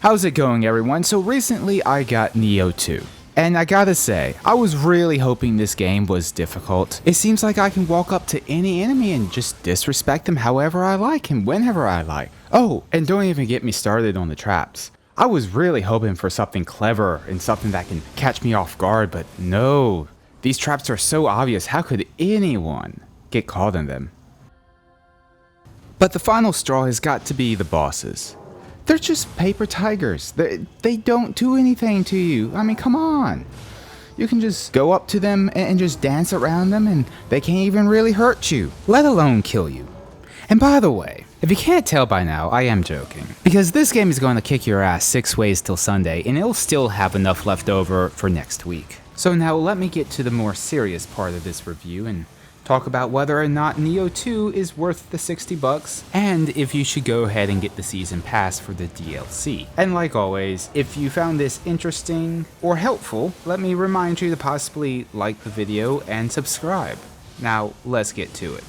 How's it going, everyone? So recently I got Nioh 2. And I gotta say, I was really hoping this game was difficult. It seems like I can walk up to any enemy and just disrespect them however I like and whenever I like. Oh, and don't even get me started on the traps. I was really hoping for something clever and something that can catch me off guard, but no. These traps are so obvious, how could anyone get caught in them? But the final straw has got to be the bosses. They're just paper tigers. They don't do anything to you. I mean, come on. You can just go up to them and just dance around them and they can't even really hurt you, let alone kill you. And by the way, if you can't tell by now, I am joking. Because this game is going to kick your ass 6 ways till Sunday and it'll still have enough left over for next week. So now let me get to the more serious part of this review and talk about whether or not Nioh 2 is worth the $60 and if you should go ahead and get the season pass for the DLC. And like always, if you found this interesting or helpful, let me remind you to possibly like the video and subscribe. Now let's get to it.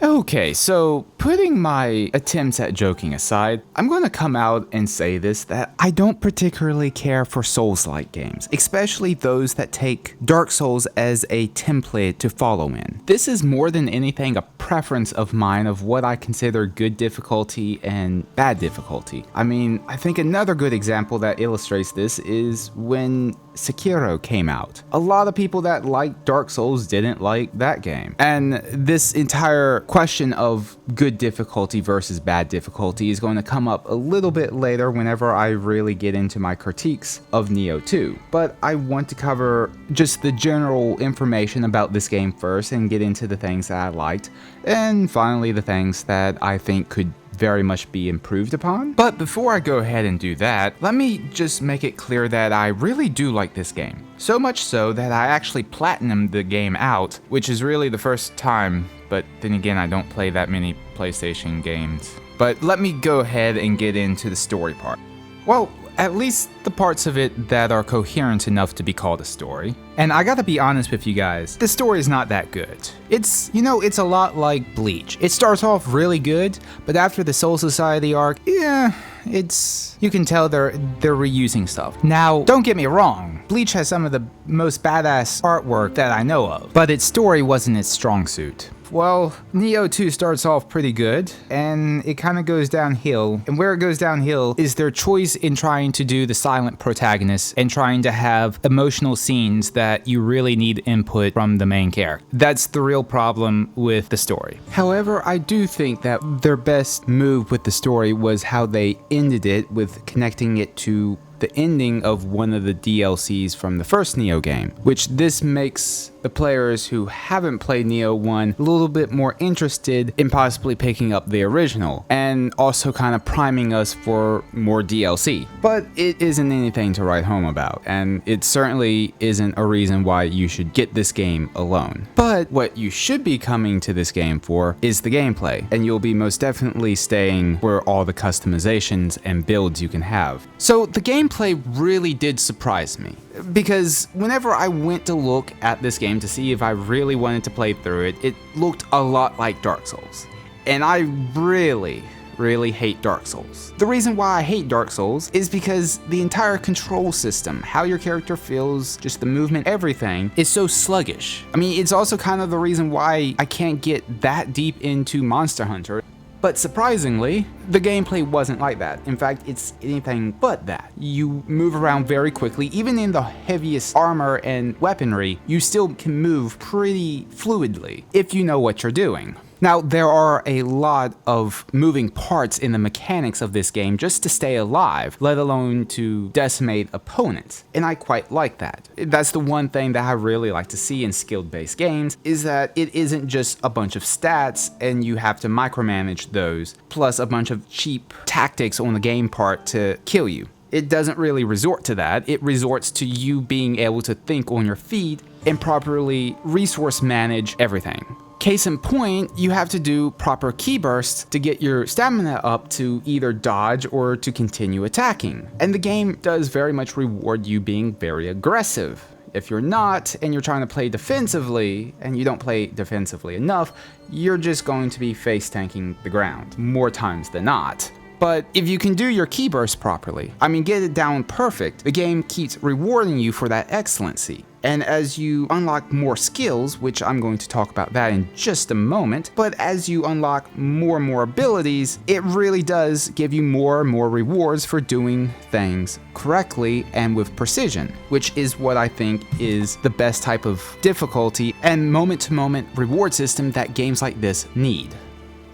Okay, so putting my attempts at joking aside, I'm going to come out and say this, that I don't particularly care for Souls-like games, especially those that take Dark Souls as a template to follow in. This is more than anything a preference of mine of what I consider good difficulty and bad difficulty. I mean, I think another good example that illustrates this is when Sekiro came out. A lot of people that like Dark Souls didn't like that game. And this entire question of good difficulty versus bad difficulty is going to come up a little bit later whenever I really get into my critiques of Nioh 2. But I want to cover just the general information about this game first and get into the things that I liked, and finally the things that I think could very much be improved upon. But before I go ahead and do that, let me just make it clear that I really do like this game. So much so that I actually platinumed the game out, which is really the first time, but then again I don't play that many PlayStation games. But let me go ahead and get into the story part. Well, at least the parts of it that are coherent enough to be called a story. And I gotta be honest with you guys, the story is not that good. It's a lot like Bleach. It starts off really good, but after the Soul Society arc, yeah, you can tell they're reusing stuff. Now, don't get me wrong, Bleach has some of the most badass artwork that I know of, but its story wasn't its strong suit. Well, Nioh 2 starts off pretty good, and it kind of goes downhill, and where it goes downhill is their choice in trying to do the silent protagonist and trying to have emotional scenes that you really need input from the main character. That's the real problem with the story. However, I do think that their best move with the story was how they ended it with connecting it to the ending of one of the DLCs from the first Nioh game, which this makes the players who haven't played Nioh 1 a little bit more interested in possibly picking up the original, and also kind of priming us for more DLC. But it isn't anything to write home about, and it certainly isn't a reason why you should get this game alone. But what you should be coming to this game for is the gameplay, and you'll be most definitely staying for all the customizations and builds you can have. So the gameplay really did surprise me, because whenever I went to look at this game to see if I really wanted to play through it, it looked a lot like Dark Souls. And I really hate Dark Souls. The reason why I hate Dark Souls is because the entire control system, how your character feels, just the movement, everything, is so sluggish. I mean, it's also kind of the reason why I can't get that deep into Monster Hunter. But surprisingly, the gameplay wasn't like that. In fact, it's anything but that. You move around very quickly. Even in the heaviest armor and weaponry, you still can move pretty fluidly if you know what you're doing. Now, there are a lot of moving parts in the mechanics of this game just to stay alive, let alone to decimate opponents, and I quite like that. That's the one thing that I really like to see in skill-based games, is that it isn't just a bunch of stats and you have to micromanage those, plus a bunch of cheap tactics on the game part to kill you. It doesn't really resort to that. It resorts to you being able to think on your feet and properly resource manage everything. Case in point, you have to do proper key bursts to get your stamina up to either dodge or to continue attacking. And the game does very much reward you being very aggressive. If you're not, and you're trying to play defensively, and you don't play defensively enough, you're just going to be face tanking the ground more times than not. But if you can do your key burst properly, get it down perfect, the game keeps rewarding you for that excellency. And as you unlock more skills, which I'm going to talk about that in just a moment, but as you unlock more and more abilities, it really does give you more and more rewards for doing things correctly and with precision, which is what I think is the best type of difficulty and moment-to-moment reward system that games like this need.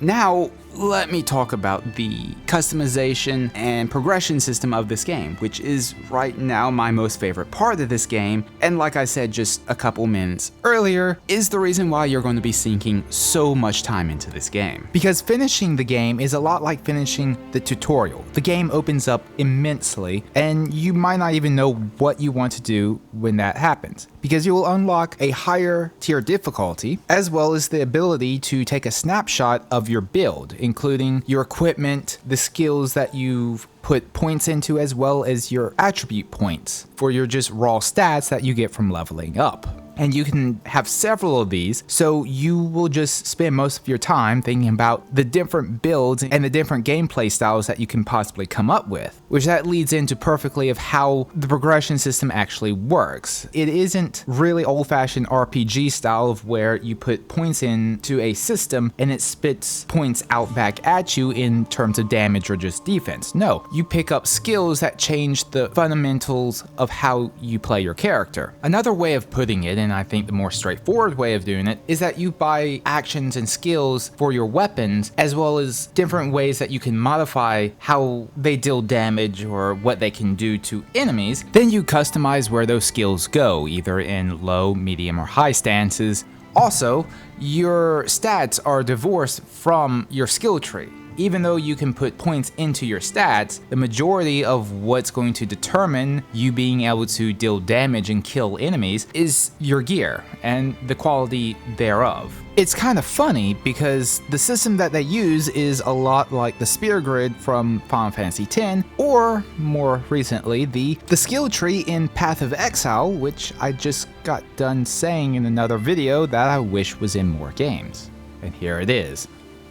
Now, let me talk about the customization and progression system of this game, which is right now my most favorite part of this game, and like I said just a couple minutes earlier, is the reason why you're going to be sinking so much time into this game. Because finishing the game is a lot like finishing the tutorial. The game opens up immensely, and you might not even know what you want to do when that happens, because you will unlock a higher tier difficulty, as well as the ability to take a snapshot of your build, including your equipment, the skills that you've put points into, as well as your attribute points for your just raw stats that you get from leveling up. And you can have several of these, so you will just spend most of your time thinking about the different builds and the different gameplay styles that you can possibly come up with, which that leads into perfectly of how the progression system actually works. It isn't really old-fashioned RPG style of where you put points into a system and it spits points out back at you in terms of damage or just defense. No, you pick up skills that change the fundamentals of how you play your character. Another way of putting it, and I think the more straightforward way of doing it, is that you buy actions and skills for your weapons, as well as different ways that you can modify how they deal damage or what they can do to enemies. Then you customize where those skills go, either in low, medium, or high stances. Also, your stats are divorced from your skill tree. Even though you can put points into your stats, the majority of what's going to determine you being able to deal damage and kill enemies is your gear and the quality thereof. It's kind of funny because the system that they use is a lot like the spear grid from Final Fantasy X, or more recently, the skill tree in Path of Exile, which I just got done saying in another video that I wish was in more games. And here it is.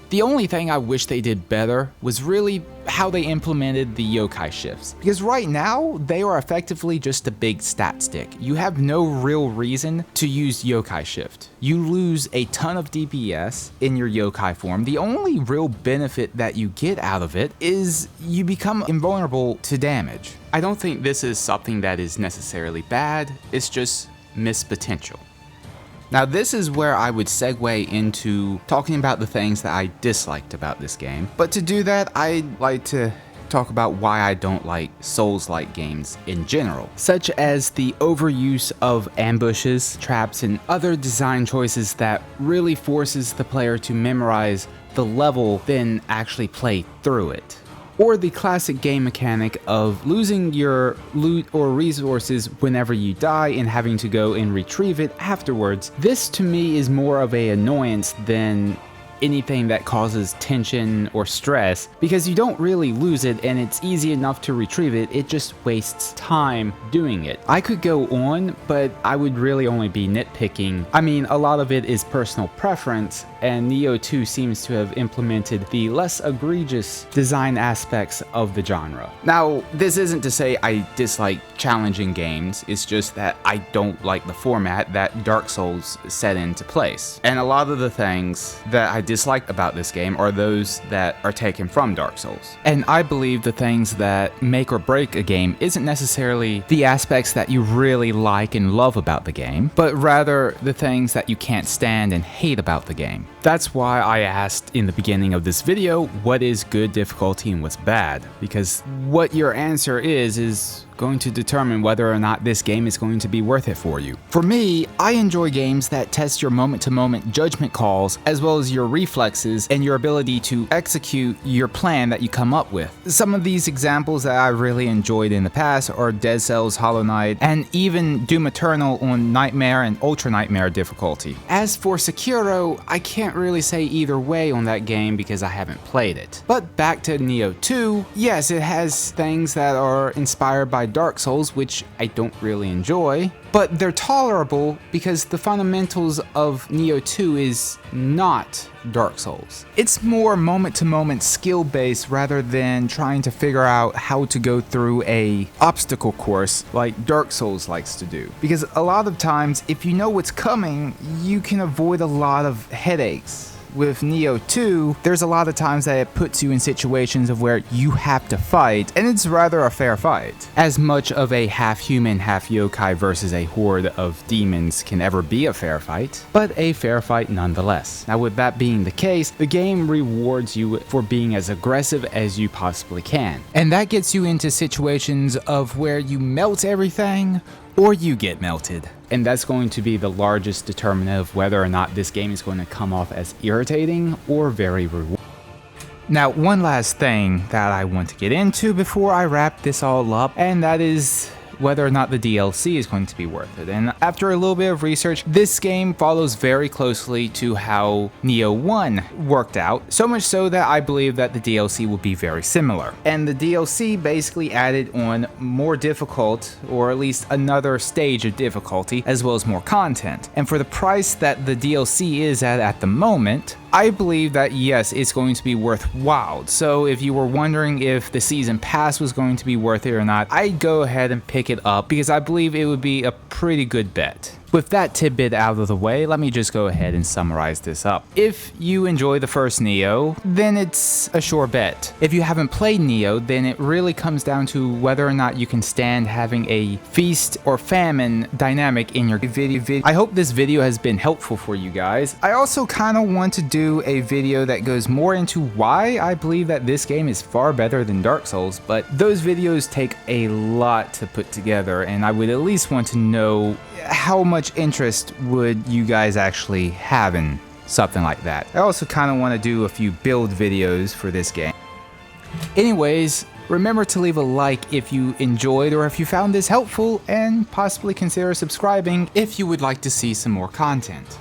The only thing I wish they did better was really how they implemented the yokai shifts, because right now they are effectively just a big stat stick. You have no real reason to use yokai shift. You lose a ton of DPS in your yokai form. The only real benefit that you get out of it is you become invulnerable to damage. I don't think this is something that is necessarily bad, it's just missed potential. Now this is where I would segue into talking about the things that I disliked about this game. But to do that, I'd like to talk about why I don't like Souls-like games in general, such as the overuse of ambushes, traps, and other design choices that really forces the player to memorize the level, then actually play through it. Or the classic game mechanic of losing your loot or resources whenever you die and having to go and retrieve it afterwards. This to me is more of an annoyance than anything that causes tension or stress, because you don't really lose it and it's easy enough to retrieve it, it just wastes time doing it. I could go on, but I would really only be nitpicking. I mean, a lot of it is personal preference, and Nioh 2 seems to have implemented the less egregious design aspects of the genre. Now, this isn't to say I dislike challenging games, it's just that I don't like the format that Dark Souls set into place. And a lot of the things that I dislike about this game are those that are taken from Dark Souls. And I believe the things that make or break a game isn't necessarily the aspects that you really like and love about the game, but rather the things that you can't stand and hate about the game. That's why I asked in the beginning of this video, what is good difficulty and what's bad? Because what your answer is going to determine whether or not this game is going to be worth it for you. For me, I enjoy games that test your moment-to-moment judgment calls, as well as your reflexes and your ability to execute your plan that you come up with. Some of these examples that I really enjoyed in the past are Dead Cells, Hollow Knight, and even Doom Eternal on Nightmare and Ultra Nightmare difficulty. As for Sekiro, I can't really say either way on that game because I haven't played it. But back to Nioh 2, yes, it has things that are inspired by Dark Souls, which I don't really enjoy, but they're tolerable because the fundamentals of Nioh 2 is not Dark Souls. It's more moment-to-moment skill-based rather than trying to figure out how to go through a obstacle course like Dark Souls likes to do. Because a lot of times, if you know what's coming, you can avoid a lot of headaches. With Nioh 2, there's a lot of times that it puts you in situations of where you have to fight, and it's rather a fair fight. As much of a half-human, half-yokai versus a horde of demons can ever be a fair fight, but a fair fight nonetheless. Now with that being the case, the game rewards you for being as aggressive as you possibly can. And that gets you into situations of where you melt everything, or you get melted. And that's going to be the largest determinant of whether or not this game is going to come off as irritating or very rewarding. Now, one last thing that I want to get into before I wrap this all up, and that is whether or not the DLC is going to be worth it. And after a little bit of research, this game follows very closely to how Nioh 1 worked out, so much so that I believe that the DLC will be very similar. And the DLC basically added on more difficult, or at least another stage of difficulty, as well as more content. And for the price that the DLC is at the moment, I believe that yes, it's going to be worthwhile. So if you were wondering if the season pass was going to be worth it or not, I'd go ahead and pick it up because I believe it would be a pretty good bet. With that tidbit out of the way, let me just go ahead and summarize this up. If you enjoy the first Nioh, then it's a sure bet. If you haven't played Nioh, then it really comes down to whether or not you can stand having a feast or famine dynamic in your video. I hope this video has been helpful for you guys. I also kind of want to do a video that goes more into why I believe that this game is far better than Dark Souls, but those videos take a lot to put together, and I would at least want to know how much interest would you guys actually have in something like that. I also kind of want to do a few build videos for this game. Anyways, remember to leave a like if you enjoyed or if you found this helpful, and possibly consider subscribing if you would like to see some more content.